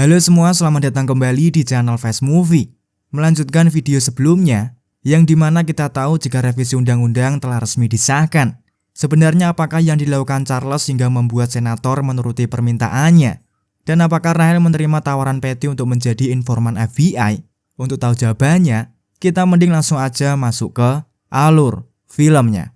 Halo semua, selamat datang kembali di channel Fast Movie. Melanjutkan video sebelumnya, yang dimana kita tahu jika revisi undang-undang telah resmi disahkan. Sebenarnya apakah yang dilakukan Charles hingga membuat senator menuruti permintaannya? Dan apakah Rahel menerima tawaran Patty untuk menjadi informan FBI? Untuk tahu jawabannya, kita mending langsung aja masuk ke alur filmnya.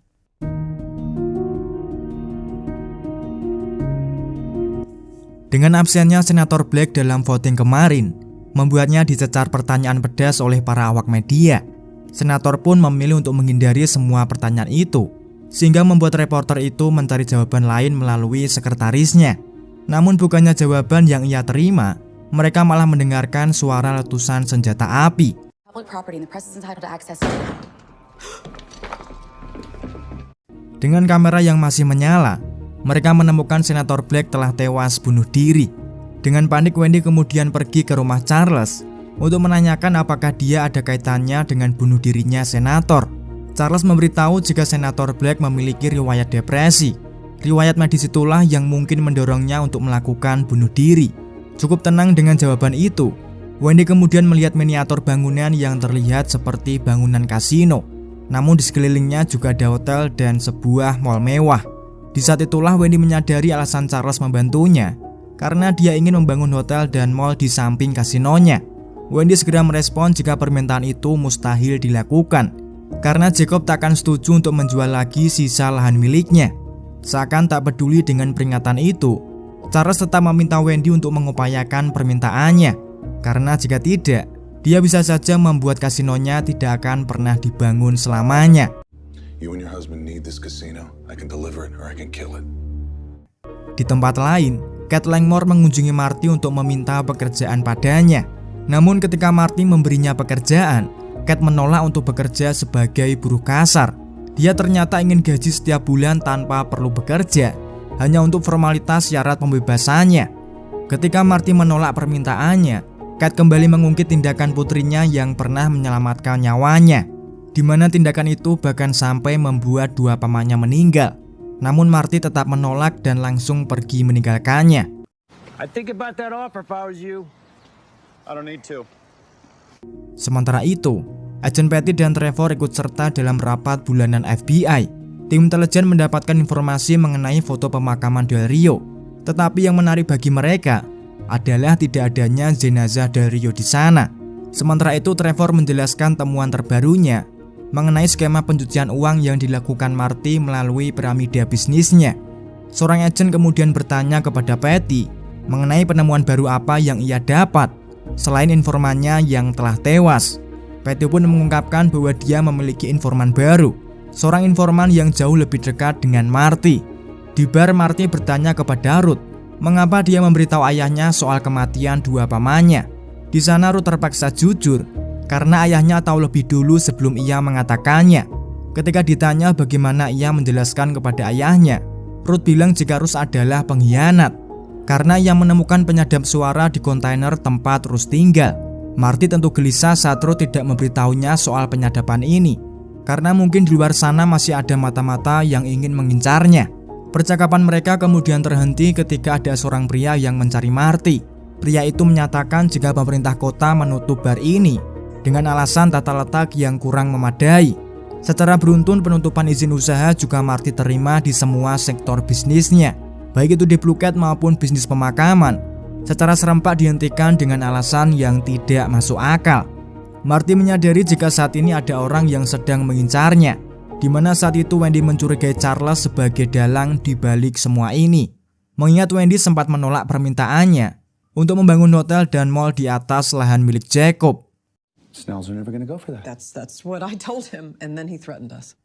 Dengan absennya Senator Black dalam voting kemarin, membuatnya dicecar pertanyaan pedas oleh para awak media. Senator pun memilih untuk menghindari semua pertanyaan itu, sehingga membuat reporter itu mencari jawaban lain melalui sekretarisnya. Namun bukannya jawaban yang ia terima, mereka malah mendengarkan suara letusan senjata api. Dengan kamera yang masih menyala, mereka menemukan Senator Black telah tewas bunuh diri. Dengan panik, Wendy kemudian pergi ke rumah Charles untuk menanyakan apakah dia ada kaitannya dengan bunuh dirinya Senator. Charles memberitahu jika Senator Black memiliki riwayat depresi. Riwayat medis itulah yang mungkin mendorongnya untuk melakukan bunuh diri. Cukup tenang dengan jawaban itu, Wendy kemudian melihat miniatur bangunan yang terlihat seperti bangunan kasino. Namun di sekelilingnya juga ada hotel dan sebuah mall mewah. Di saat itulah Wendy menyadari alasan Charles membantunya, karena dia ingin membangun hotel dan mall di samping kasinonya. Wendy segera merespon jika permintaan itu mustahil dilakukan, karena Jacob tak akan setuju untuk menjual lagi sisa lahan miliknya. Seakan tak peduli dengan peringatan itu, Charles tetap meminta Wendy untuk mengupayakan permintaannya, karena jika tidak, dia bisa saja membuat kasinonya tidak akan pernah dibangun selamanya. Di tempat lain, Cat Langmore mengunjungi Marty untuk meminta pekerjaan padanya. Namun ketika Marty memberinya pekerjaan, Cat menolak untuk bekerja sebagai buruh kasar. Dia ternyata ingin gaji setiap bulan tanpa perlu bekerja, hanya untuk formalitas syarat pembebasannya. Ketika Marty menolak permintaannya, Cat kembali mengungkit tindakan putrinya yang pernah menyelamatkan nyawanya, di mana tindakan itu bahkan sampai membuat dua pamannya meninggal. Namun Marty tetap menolak dan langsung pergi meninggalkannya. Sementara itu, Agen Patty dan Trevor ikut serta dalam rapat bulanan FBI. Tim intelijen mendapatkan informasi mengenai foto pemakaman Del Rio. Tetapi yang menarik bagi mereka adalah tidak adanya jenazah Del Rio di sana. Sementara itu Trevor menjelaskan temuan terbarunya mengenai skema pencucian uang yang dilakukan Marty melalui piramida bisnisnya. Seorang agen kemudian bertanya kepada Patty mengenai penemuan baru apa yang ia dapat selain informannya yang telah tewas. Patty pun mengungkapkan bahwa dia memiliki informan baru, seorang informan yang jauh lebih dekat dengan Marty. Di bar, Marty bertanya kepada Ruth mengapa dia memberitahu ayahnya soal kematian dua pamannya. Di sana Ruth terpaksa jujur karena ayahnya tahu lebih dulu sebelum ia mengatakannya. Ketika ditanya bagaimana ia menjelaskan kepada ayahnya, Ruth bilang jika Ruth adalah pengkhianat karena ia menemukan penyadap suara di kontainer tempat Ruth tinggal. Marty tentu gelisah saat Ruth tidak memberitahunya soal penyadapan ini, karena mungkin di luar sana masih ada mata-mata yang ingin mengincarnya. Percakapan mereka kemudian terhenti ketika ada seorang pria yang mencari Marty. Pria itu menyatakan jika pemerintah kota menutup bar ini dengan alasan tata letak yang kurang memadai. Secara beruntun penutupan izin usaha juga Marty terima di semua sektor bisnisnya, baik itu di Blue Cat maupun bisnis pemakaman, secara serempak dihentikan dengan alasan yang tidak masuk akal. Marty menyadari jika saat ini ada orang yang sedang mengincarnya, di mana saat itu Wendy mencurigai Charles sebagai dalang di balik semua ini. Mengingat Wendy sempat menolak permintaannya untuk membangun hotel dan mall di atas lahan milik Jacob.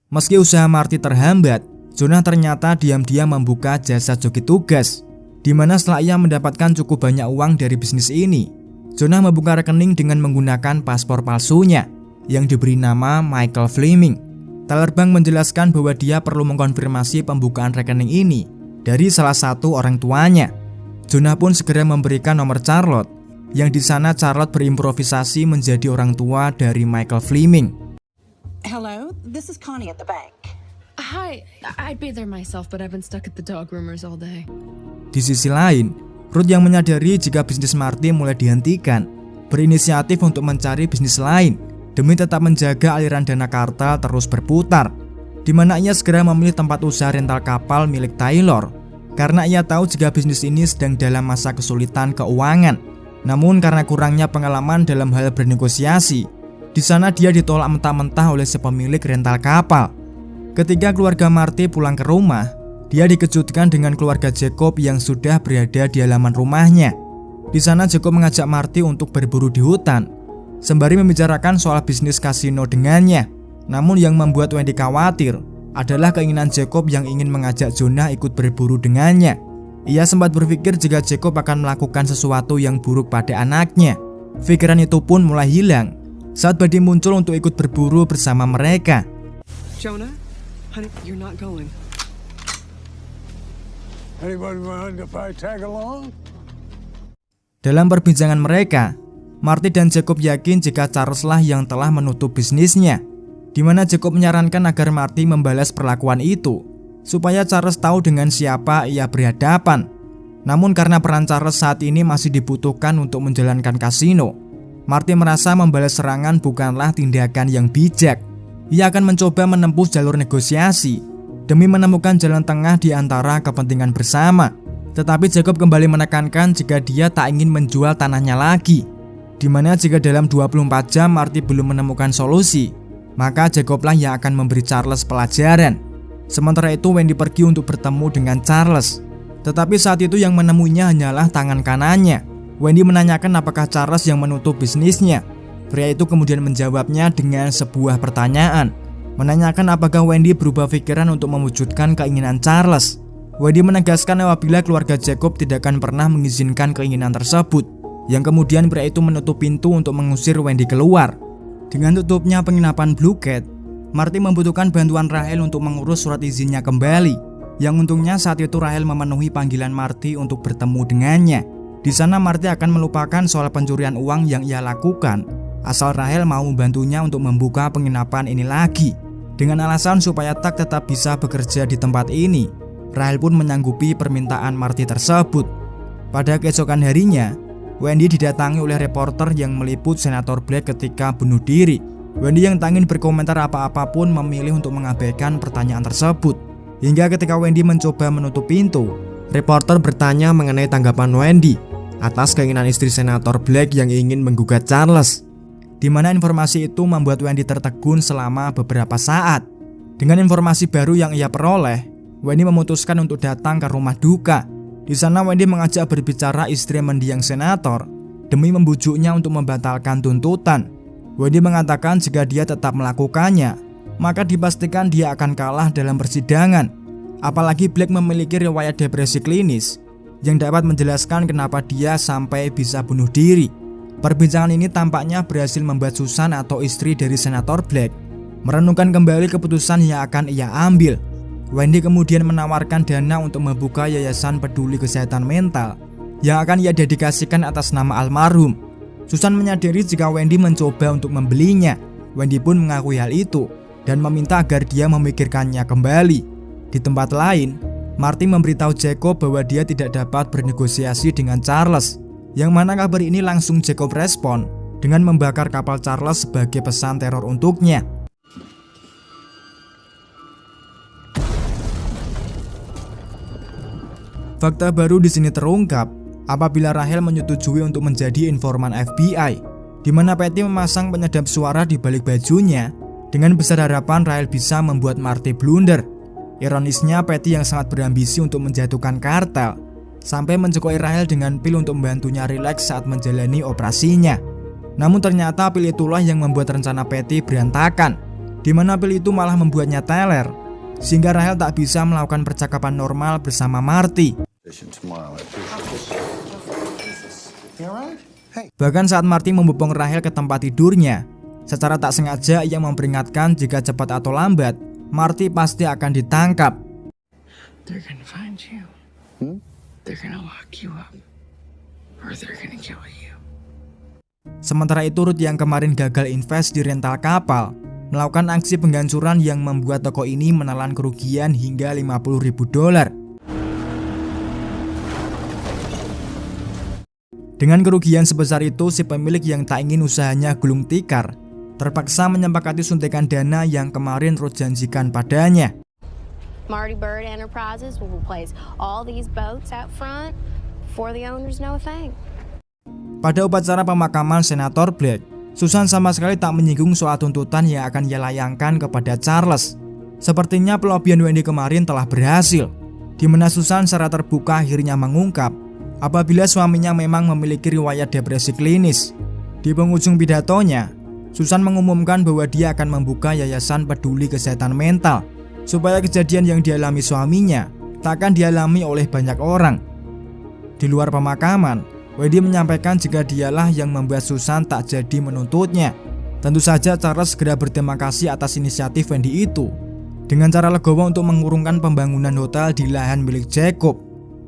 Meski usaha Marty terhambat, Jonah ternyata diam-diam membuka jasa joki tugas, di mana setelah ia mendapatkan cukup banyak uang dari bisnis ini, Jonah membuka rekening dengan menggunakan paspor palsunya yang diberi nama Michael Fleming. Teller Bank menjelaskan bahwa dia perlu mengkonfirmasi pembukaan rekening ini dari salah satu orang tuanya. Jonah pun segera memberikan nomor Charlotte, yang di sana Charlotte berimprovisasi menjadi orang tua dari Michael Fleming. Hello, this is Connie at the bank. Hi, I'd be there myself, but I've been stuck at the dog groomers all day. Di sisi lain, Ruth yang menyadari jika bisnis Marty mulai dihentikan, berinisiatif untuk mencari bisnis lain demi tetap menjaga aliran dana kartel terus berputar, di mana ia segera memilih tempat usaha rental kapal milik Taylor karena ia tahu jika bisnis ini sedang dalam masa kesulitan keuangan. Namun karena kurangnya pengalaman dalam hal bernegosiasi, di sana dia ditolak mentah-mentah oleh si pemilik rental kapal. Ketika keluarga Marty pulang ke rumah, dia dikejutkan dengan keluarga Jacob yang sudah berada di halaman rumahnya. Di sana Jacob mengajak Marty untuk berburu di hutan, sembari membicarakan soal bisnis kasino dengannya. Namun yang membuat Wendy khawatir adalah keinginan Jacob yang ingin mengajak Jonah ikut berburu dengannya. Ia sempat berpikir jika Jacob akan melakukan sesuatu yang buruk pada anaknya. Pikiran itu pun mulai hilang saat Buddy muncul untuk ikut berburu bersama mereka. Jonah, honey, you're not going. Anybody want to tag along? Dalam perbincangan mereka, Marty dan Jacob yakin jika Charles lah yang telah menutup bisnisnya, di mana Jacob menyarankan agar Marty membalas perlakuan itu supaya Charles tahu dengan siapa ia berhadapan. Namun karena peran Charles saat ini masih dibutuhkan untuk menjalankan kasino, Marty merasa membalas serangan bukanlah tindakan yang bijak. Ia akan mencoba menempuh jalur negosiasi demi menemukan jalan tengah di antara kepentingan bersama. Tetapi Jacob kembali menekankan jika dia tak ingin menjual tanahnya lagi, di mana jika dalam 24 jam Marty belum menemukan solusi, maka Jacoblah yang akan memberi Charles pelajaran. Sementara itu Wendy pergi untuk bertemu dengan Charles, tetapi saat itu yang menemuinya hanyalah tangan kanannya. Wendy menanyakan apakah Charles yang menutup bisnisnya. Pria itu kemudian menjawabnya dengan sebuah pertanyaan, menanyakan apakah Wendy berubah pikiran untuk mewujudkan keinginan Charles. Wendy menegaskan apabila keluarga Jacob tidak akan pernah mengizinkan keinginan tersebut, yang kemudian pria itu menutup pintu untuk mengusir Wendy keluar. Dengan tutupnya penginapan Blue Cat, Marty membutuhkan bantuan Rahel untuk mengurus surat izinnya kembali, yang untungnya saat itu Rahel memenuhi panggilan Marty untuk bertemu dengannya. Di sana Marty akan melupakan soal pencurian uang yang ia lakukan, asal Rahel mau membantunya untuk membuka penginapan ini lagi. Dengan alasan supaya Tak tetap bisa bekerja di tempat ini, Rahel pun menyanggupi permintaan Marty tersebut. Pada keesokan harinya, Wendy didatangi oleh reporter yang meliput Senator Black ketika bunuh diri. Wendy yang tak ingin berkomentar apa-apa pun memilih untuk mengabaikan pertanyaan tersebut. Hingga ketika Wendy mencoba menutup pintu, reporter bertanya mengenai tanggapan Wendy atas keinginan istri Senator Black yang ingin menggugat Charles, di mana informasi itu membuat Wendy tertegun selama beberapa saat. Dengan informasi baru yang ia peroleh, Wendy memutuskan untuk datang ke rumah duka. Di sana Wendy mengajak berbicara istri mendiang senator demi membujuknya untuk membatalkan tuntutan. Wendy mengatakan jika dia tetap melakukannya, maka dipastikan dia akan kalah dalam persidangan. Apalagi Black memiliki riwayat depresi klinis yang dapat menjelaskan kenapa dia sampai bisa bunuh diri. Perbincangan ini tampaknya berhasil membuat Susan atau istri dari Senator Black merenungkan kembali keputusan yang akan ia ambil. Wendy kemudian menawarkan dana untuk membuka yayasan peduli kesehatan mental yang akan ia dedikasikan atas nama almarhum. Susan menyadari jika Wendy mencoba untuk membelinya. Wendy pun mengakui hal itu dan meminta agar dia memikirkannya kembali. Di tempat lain, Marty memberitahu Jacob bahwa dia tidak dapat bernegosiasi dengan Charles, yang mana kabar ini langsung Jacob respon dengan membakar kapal Charles sebagai pesan teror untuknya. Fakta baru di sini terungkap apabila Rahel menyetujui untuk menjadi informan FBI, di mana Patty memasang penyedap suara di balik bajunya dengan besar harapan Rahel bisa membuat Marty blunder. Ironisnya, Patty yang sangat berambisi untuk menjatuhkan kartel sampai mencekoi Rahel dengan pil untuk membantunya rileks saat menjalani operasinya. Namun ternyata pil itulah yang membuat rencana Patty berantakan, di mana pil itu malah membuatnya teler, sehingga Rahel tak bisa melakukan percakapan normal bersama Marty. Bahkan saat Marty membopong Rahel ke tempat tidurnya, secara tak sengaja ia memperingatkan jika cepat atau lambat Marty pasti akan ditangkap. They're gonna find you. They're gonna lock you up. Or they're gonna kill you. Sementara itu Ruth yang kemarin gagal invest di rental kapal melakukan aksi penghancuran yang membuat toko ini menelan kerugian hingga $50.000. Dengan kerugian sebesar itu, si pemilik yang tak ingin usahanya gulung tikar terpaksa menyepakati suntikan dana yang kemarin Ruth janjikan padanya. Marty Bird Enterprises will replace all these boats out front before the owners know a thing. Pada upacara pemakaman Senator Black, Susan sama sekali tak menyinggung soal tuntutan yang akan ia layangkan kepada Charles. Sepertinya pelobian Wendy kemarin telah berhasil, di mana Susan secara terbuka akhirnya mengungkap apabila suaminya memang memiliki riwayat depresi klinis. Di penghujung pidatonya, Susan mengumumkan bahwa dia akan membuka yayasan peduli kesehatan mental supaya kejadian yang dialami suaminya tak akan dialami oleh banyak orang. Di luar pemakaman, Wendy menyampaikan jika dialah yang membuat Susan tak jadi menuntutnya. Tentu saja Charles segera berterima kasih atas inisiatif Wendy itu dengan cara legowo untuk mengurungkan pembangunan hotel di lahan milik Jacob,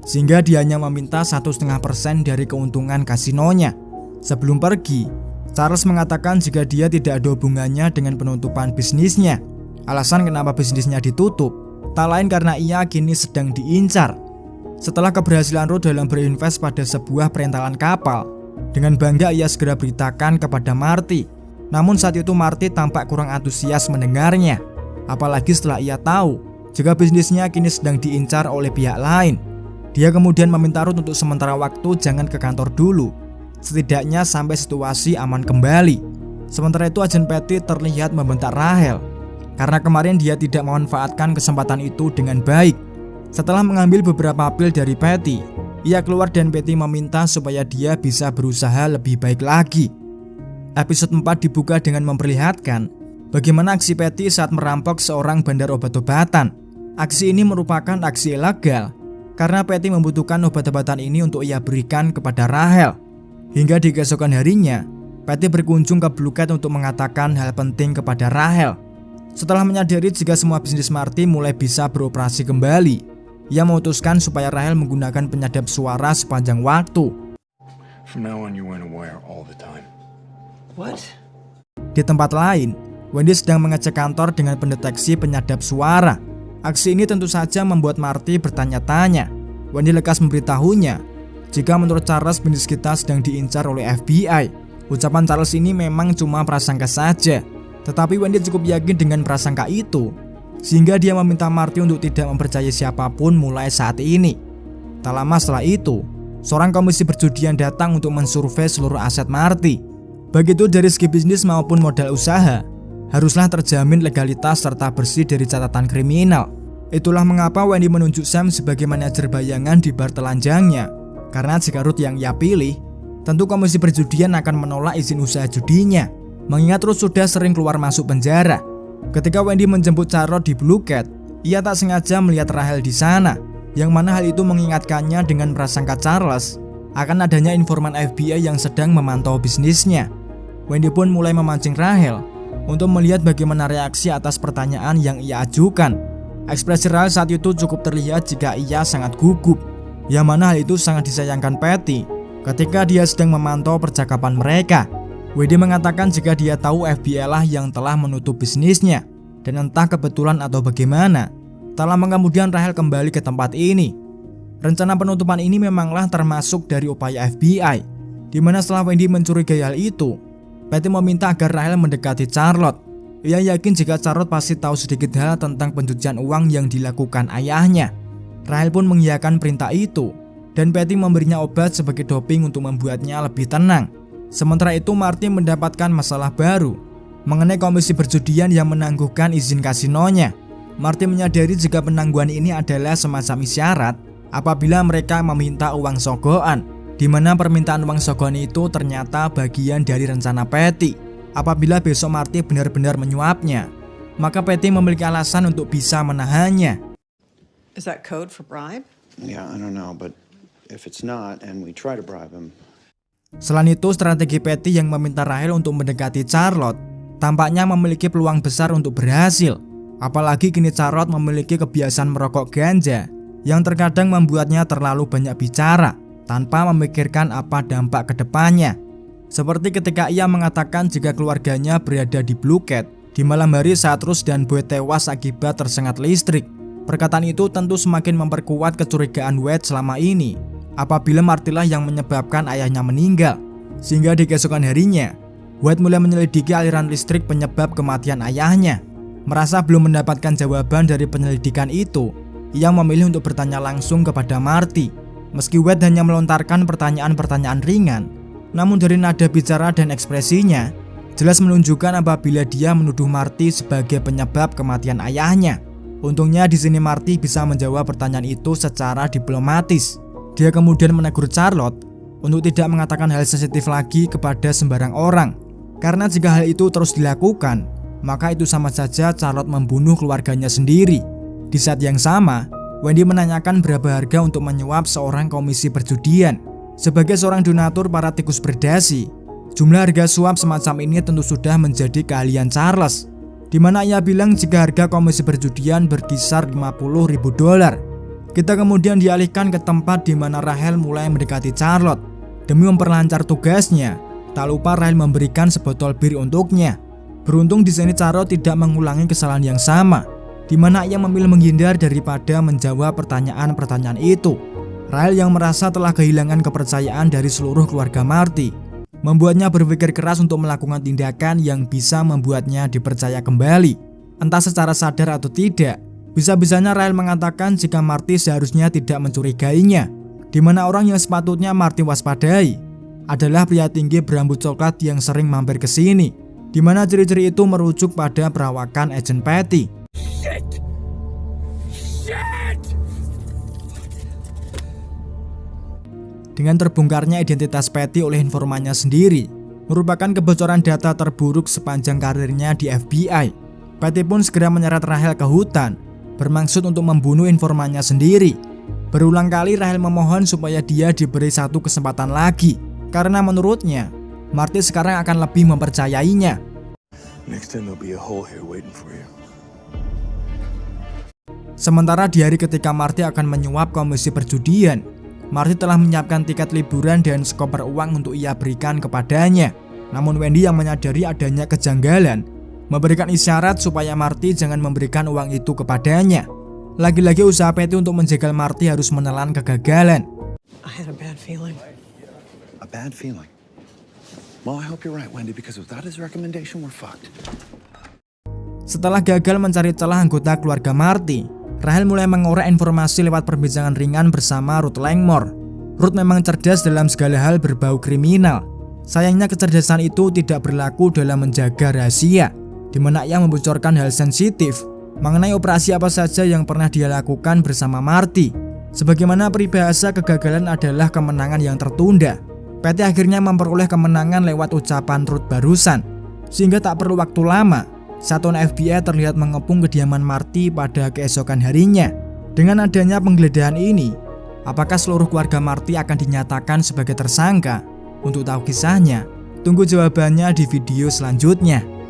sehingga dia hanya meminta 1,5% dari keuntungan kasinonya. Sebelum pergi, Charles mengatakan jika dia tidak ada hubungannya dengan penutupan bisnisnya. Alasan kenapa bisnisnya ditutup tak lain karena ia kini sedang diincar. Setelah keberhasilan Ruth dalam berinvest pada sebuah perintalan kapal, dengan bangga ia segera beritakan kepada Marty. Namun saat itu Marty tampak kurang antusias mendengarnya, apalagi setelah ia tahu jika bisnisnya kini sedang diincar oleh pihak lain. Dia kemudian meminta Ruth untuk sementara waktu jangan ke kantor dulu, setidaknya sampai situasi aman kembali. Sementara itu agen Patty terlihat membentak Rahel karena kemarin dia tidak memanfaatkan kesempatan itu dengan baik. Setelah mengambil beberapa pil dari Patty, ia keluar dan Patty meminta supaya dia bisa berusaha lebih baik lagi. Episode 4 dibuka dengan memperlihatkan bagaimana aksi Patty saat merampok seorang bandar obat-obatan. Aksi ini merupakan aksi ilegal karena Patty membutuhkan obat-obatan ini untuk ia berikan kepada Rahel. Hingga di keesokan harinya, Patty berkunjung ke Blue Cat untuk mengatakan hal penting kepada Rahel. Setelah menyadari jika semua bisnis Marty mulai bisa beroperasi kembali, ia memutuskan supaya Rahel menggunakan penyadap suara sepanjang waktu. From now on, you're wearing a wire all the time. What? Di tempat lain, Wendy sedang mengecek kantor dengan pendeteksi penyadap suara. Aksi ini tentu saja membuat Marty bertanya-tanya. Wendy lekas memberitahunya jika menurut Charles bisnis kita sedang diincar oleh FBI. Ucapan Charles ini memang cuma prasangka saja, tetapi Wendy cukup yakin dengan prasangka itu, sehingga dia meminta Marty untuk tidak mempercayai siapapun mulai saat ini. Tak lama setelah itu, seorang komisi perjudian datang untuk mensurvei seluruh aset Marty. Begitu dari segi bisnis maupun modal usaha, haruslah terjamin legalitas serta bersih dari catatan kriminal. Itulah mengapa Wendy menunjuk Sam sebagai manajer bayangan di bar telanjangnya. Karena jika Ruth yang ia pilih, tentu komisi perjudian akan menolak izin usaha judinya, mengingat Ruth sudah sering keluar masuk penjara. Ketika Wendy menjemput Charlotte di Blue Cat, ia tak sengaja melihat Rahel di sana, yang mana hal itu mengingatkannya dengan prasangka Charles akan adanya informan FBI yang sedang memantau bisnisnya. Wendy pun mulai memancing Rahel untuk melihat bagaimana reaksi atas pertanyaan yang ia ajukan. Ekspresi Rahel saat itu cukup terlihat jika ia sangat gugup, yang mana hal itu sangat disayangkan Patty ketika dia sedang memantau percakapan mereka. Wendy mengatakan jika dia tahu FBI lah yang telah menutup bisnisnya, dan entah kebetulan atau bagaimana, tak lama kemudian Rahel kembali ke tempat ini. Rencana penutupan ini memanglah termasuk dari upaya FBI, di mana setelah Wendy mencurigai hal itu, Patty meminta agar Rahel mendekati Charlotte. Ia yakin jika Charlotte pasti tahu sedikit hal tentang pencucian uang yang dilakukan ayahnya. Rahel pun mengiyakan perintah itu, dan Patty memberinya obat sebagai doping untuk membuatnya lebih tenang. Sementara itu Marty mendapatkan masalah baru mengenai komisi perjudian yang menangguhkan izin kasinonya. Marty menyadari jika penangguhan ini adalah semacam isyarat apabila mereka meminta uang sogokan, di mana permintaan uang sogokan itu ternyata bagian dari rencana Patty. Apabila besok Marty benar-benar menyuapnya, maka Patty memiliki alasan untuk bisa menahannya. Is that code for bribe? Yeah, I don't know, but if it's not and we try to bribe him. Selain itu, strategi Patty yang meminta Rahel untuk mendekati Charlotte tampaknya memiliki peluang besar untuk berhasil. Apalagi kini Charlotte memiliki kebiasaan merokok ganja yang terkadang membuatnya terlalu banyak bicara tanpa memikirkan apa dampak ke depannya. Seperti ketika ia mengatakan jika keluarganya berada di Blue Cat di malam hari saat Ruth dan Boyd tewas akibat tersengat listrik. Perkataan itu tentu semakin memperkuat kecurigaan Wade selama ini apabila Marty-lah yang menyebabkan ayahnya meninggal. Sehingga di keesokan harinya, White mulai menyelidiki aliran listrik penyebab kematian ayahnya. Merasa belum mendapatkan jawaban dari penyelidikan itu, ia memilih untuk bertanya langsung kepada Marty. Meski White hanya melontarkan pertanyaan-pertanyaan ringan, namun dari nada bicara dan ekspresinya, jelas menunjukkan apabila dia menuduh Marty sebagai penyebab kematian ayahnya. Untungnya di sini Marty bisa menjawab pertanyaan itu secara diplomatis. Dia kemudian menegur Charlotte untuk tidak mengatakan hal sensitif lagi kepada sembarang orang. Karena jika hal itu terus dilakukan, maka itu sama saja Charlotte membunuh keluarganya sendiri. Di saat yang sama, Wendy menanyakan berapa harga untuk menyuap seorang komisi perjudian. Sebagai seorang donatur para tikus berdasi, jumlah harga suap semacam ini tentu sudah menjadi keahlian Charles, di mana ia bilang jika harga komisi perjudian berkisar $50.000. Kita kemudian dialihkan ke tempat di mana Rachel mulai mendekati Charlotte. Demi memperlancar tugasnya, tak lupa Rachel memberikan sebotol bir untuknya. Beruntung di sini Charlotte tidak mengulangi kesalahan yang sama, di mana ia memilih menghindar daripada menjawab pertanyaan-pertanyaan itu. Rachel yang merasa telah kehilangan kepercayaan dari seluruh keluarga Marty, membuatnya berpikir keras untuk melakukan tindakan yang bisa membuatnya dipercaya kembali. Entah secara sadar atau tidak, bisa-bisanya Rachel mengatakan jika Marty seharusnya tidak mencurigainya, di mana orang yang sepatutnya Marty waspadai adalah pria tinggi berambut coklat yang sering mampir ke sini, di mana ciri-ciri itu merujuk pada perawakan Agent Patty. Dengan terbongkarnya identitas Patty oleh informannya sendiri, merupakan kebocoran data terburuk sepanjang karirnya di FBI. Patty pun segera menyeret Rachel ke hutan, bermaksud untuk membunuh informannya sendiri. Berulang kali Rachel memohon supaya dia diberi satu kesempatan lagi, karena menurutnya, Marty sekarang akan lebih mempercayainya. Next time there'll be a hole here waiting for you. Sementara di hari ketika Marty akan menyuap komisi perjudian, Marty telah menyiapkan tiket liburan dan sekoper uang untuk ia berikan kepadanya. Namun Wendy yang menyadari adanya kejanggalan, memberikan isyarat supaya Marty jangan memberikan uang itu kepadanya. Lagi-lagi usaha Patty untuk menjegal Marty harus menelan kegagalan. I had a bad feeling. A bad feeling. Well, I hope you're right, Wendy, because without his recommendation, we're fucked. Setelah gagal mencari celah anggota keluarga Marty, Rachel mulai mengorek informasi lewat perbincangan ringan bersama Ruth Langmore. Ruth memang cerdas dalam segala hal berbau kriminal. Sayangnya kecerdasan itu tidak berlaku dalam menjaga rahasia, di mana ia membocorkan hal sensitif mengenai operasi apa saja yang pernah dia lakukan bersama Marty. Sebagaimana peribahasa kegagalan adalah kemenangan yang tertunda, Patty akhirnya memperoleh kemenangan lewat ucapan Ruth barusan. Sehingga tak perlu waktu lama, satuan FBI terlihat mengepung kediaman Marty pada keesokan harinya. Dengan adanya penggeledahan ini, apakah seluruh keluarga Marty akan dinyatakan sebagai tersangka? Untuk tahu kisahnya, tunggu jawabannya di video selanjutnya.